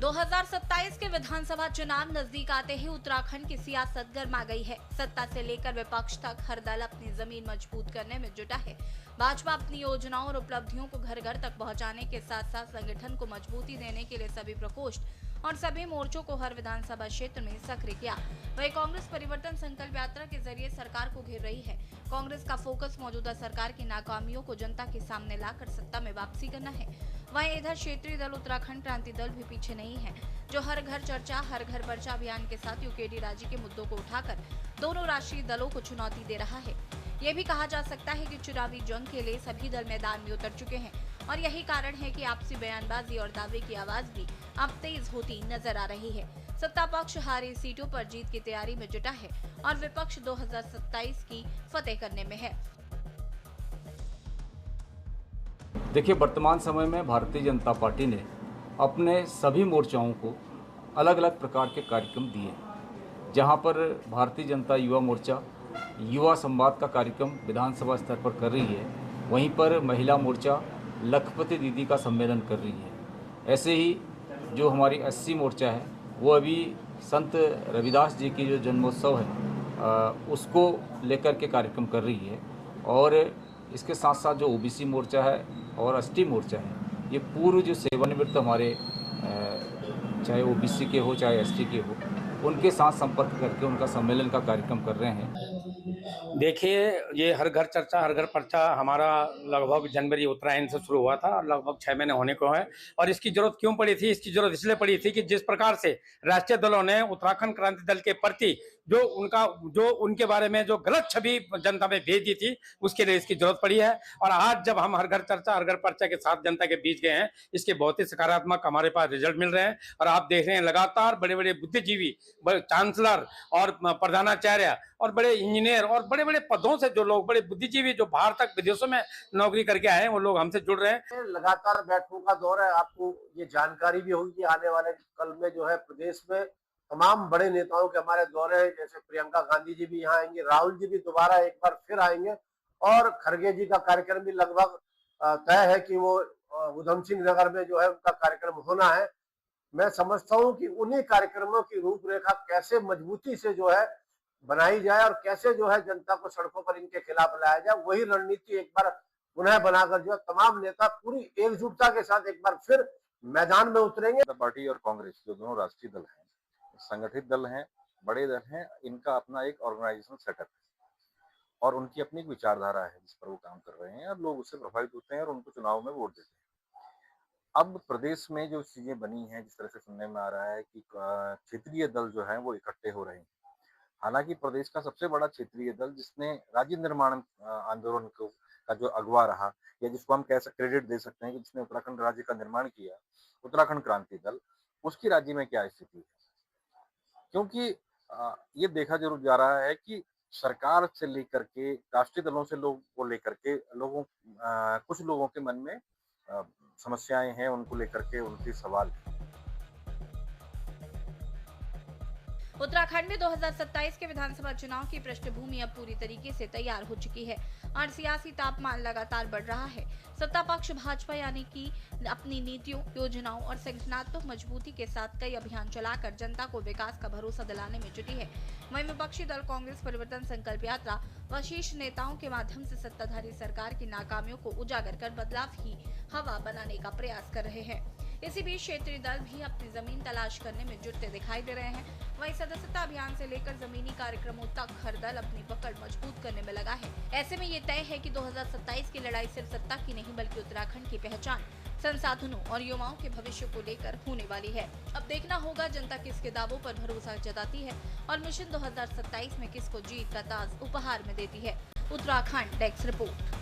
2027 के विधानसभा चुनाव नजदीक आते ही उत्तराखंड की सियासत गर्मा गई है। सत्ता से लेकर विपक्ष तक हर दल अपनी जमीन मजबूत करने में जुटा है। भाजपा अपनी योजनाओं और उपलब्धियों को घर घर तक पहुंचाने के साथ साथ संगठन को मजबूती देने के लिए सभी प्रकोष्ठ और सभी मोर्चों को हर विधानसभा क्षेत्र में सक्रिय किया। वहीं कांग्रेस परिवर्तन संकल्प यात्रा के जरिए सरकार को घेर रही है। कांग्रेस का फोकस मौजूदा सरकार की नाकामियों को जनता के सामने लाकर सत्ता में वापसी करना है। वहीं इधर क्षेत्रीय दल उत्तराखंड क्रांति दल भी पीछे नहीं है, जो हर घर चर्चा हर घर पर्चा अभियान के साथ यूकेडी राज्य के मुद्दों को उठाकर दोनों राष्ट्रीय दलों को चुनौती दे रहा है। ये भी कहा जा सकता है कि चुनावी जंग के लिए सभी दल मैदान में उतर चुके हैं और यही कारण है कि आपसी बयानबाजी और दावे की आवाज भी अब तेज होती नजर आ रही है। सत्ता पक्ष हारी सीटों पर जीत की तैयारी में जुटा है और विपक्ष 2027 की फतेह करने में है। देखिए, वर्तमान समय में भारतीय जनता पार्टी ने अपने सभी मोर्चाओं को अलग अलग प्रकार के कार्यक्रम दिए, जहां पर भारतीय जनता युवा मोर्चा युवा संवाद का कार्यक्रम विधानसभा स्तर पर कर रही है, वहीं पर महिला मोर्चा लखपति दीदी का सम्मेलन कर रही है। ऐसे ही जो हमारी एससी मोर्चा है वो अभी संत रविदास जी की जो जन्मोत्सव है उसको लेकर के कार्यक्रम कर रही है। और इसके साथ साथ जो ओबीसी मोर्चा है और एसटी मोर्चा है, ये पूर्व जो सेवानिवृत्त हमारे चाहे ओबीसी के हो चाहे एसटी के हो, उनके साथ संपर्क करके उनका सम्मेलन का कार्यक्रम कर रहे हैं। देखिए, ये हर घर चर्चा हर घर पर्चा हमारा लगभग जनवरी उत्तरायण से शुरू हुआ था, लगभग 6 महीने होने को है। और इसकी जरूरत क्यों पड़ी थी? इसकी जरूरत इसलिए पड़ी थी कि जिस प्रकार से राष्ट्रीय दलों ने उत्तराखंड क्रांति दल के प्रति जो उनके बारे में जो गलत छवि जनता में भेज दी थी, उसके लिए इसकी जरूरत पड़ी है। और आज जब हम हर घर चर्चा हर घर पर्चा के साथ जनता के बीच गए हैं, इसके बहुत ही सकारात्मक हमारे पास रिजल्ट मिल रहे हैं। और आप देख रहे हैं लगातार बड़े बड़े बुद्धिजीवी, चांसलर और प्रधानाचार्य और बड़े इंजीनियर और बड़े बड़े पदों से जो लोग, बड़े बुद्धिजीवी जो बाहर तक विदेशों में नौकरी करके आए हैं, वो लोग हमसे जुड़ रहे हैं। लगातार बैठकों का दौर है। आपको ये जानकारी भी होगी कि आने वाले कल में जो है प्रदेश में तमाम बड़े नेताओं के हमारे दौरे हैं। जैसे प्रियंका गांधी जी भी यहाँ आएंगे, राहुल जी भी दोबारा एक बार फिर आएंगे और खड़गे जी का कार्यक्रम भी लगभग तय है कि वो उधम सिंह नगर में जो है उनका कार्यक्रम होना है। मैं समझता हूँ कि उन्हीं कार्यक्रमों की रूपरेखा कैसे मजबूती से जो है बनाई जाए और कैसे जो है जनता को सड़कों पर इनके खिलाफ लाया जाए, वही रणनीति एक बार पुनः बनाकर जो है तमाम नेता पूरी एकजुटता के साथ एक बार फिर मैदान में उतरेंगे। पार्टी और कांग्रेस जो दोनों राष्ट्रीय दल हैं, संगठित दल हैं, बड़े दल हैं, इनका अपना एक ऑर्गेनाइजेशनल सेटअप है और उनकी अपनी एक विचारधारा है जिस पर वो काम कर रहे हैं और लोग उससे प्रभावित होते हैं और उनको चुनाव में वोट देते हैं। अब प्रदेश में जो चीजें बनी हैं, जिस तरह से सुनने में आ रहा है कि क्षेत्रीय दल जो है वो इकट्ठे हो रहे हैं। हालांकि प्रदेश का सबसे बड़ा क्षेत्रीय दल जिसने राज्य निर्माण आंदोलन का जो अगवा रहा, या जिसको हम क्रेडिट दे सकते हैं कि जिसने उत्तराखंड राज्य का निर्माण किया, उत्तराखंड क्रांति दल, उसकी राज्य में क्या स्थिति है? क्योंकि ये देखा जरूर जा रहा है कि सरकार से लेकर के राष्ट्रीय दलों से लोग को लेकर के कुछ लोगों के मन में समस्याएं हैं, उनको लेकर के उनके सवाल हैं। उत्तराखंड में 2027 के विधानसभा चुनाव की पृष्ठभूमि अब पूरी तरीके से तैयार हो चुकी है और सियासी तापमान लगातार बढ़ रहा है। सत्ता पक्ष भाजपा यानी कि अपनी नीतियों, योजनाओं और संगठनात्मक मजबूती के साथ कई अभियान चलाकर जनता को विकास का भरोसा दिलाने में जुटी है। वहीं विपक्षी दल कांग्रेस परिवर्तन संकल्प यात्रा व शीर्ष नेताओं के माध्यम से सत्ताधारी सरकार की नाकामियों को उजागर कर बदलाव की हवा बनाने का प्रयास कर रहे हैं। इसी बीच क्षेत्रीय दल भी अपनी जमीन तलाश करने में जुटते दिखाई दे रहे हैं। वहीं सदस्यता अभियान से लेकर जमीनी कार्यक्रमों तक हर दल अपनी पकड़ मजबूत करने में लगा है। ऐसे में ये तय है कि 2027 की लड़ाई सिर्फ सत्ता की नहीं बल्कि उत्तराखंड की पहचान, संसाधनों और युवाओं के भविष्य को लेकर होने वाली है। अब देखना होगा जनता किसके दावों पर भरोसा जताती है और मिशन 2027 में किसको जीत का ताज उपहार में देती है। Uttarakhand desk report.